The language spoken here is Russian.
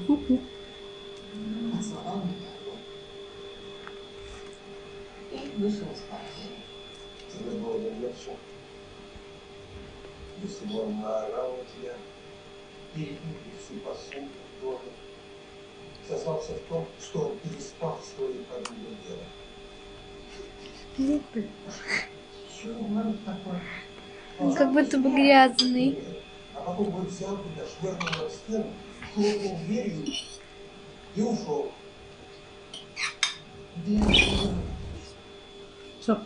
Ку-ку. Если бы он наорал на тебя, перепил всю посуду в доме, сослался в том, что он переспал с своей подругой делом. Что он говорит такое? Он как будто бы грязный. А потом он взял тебя, швырнул об стену, хлопнул дверью и ушел. Все.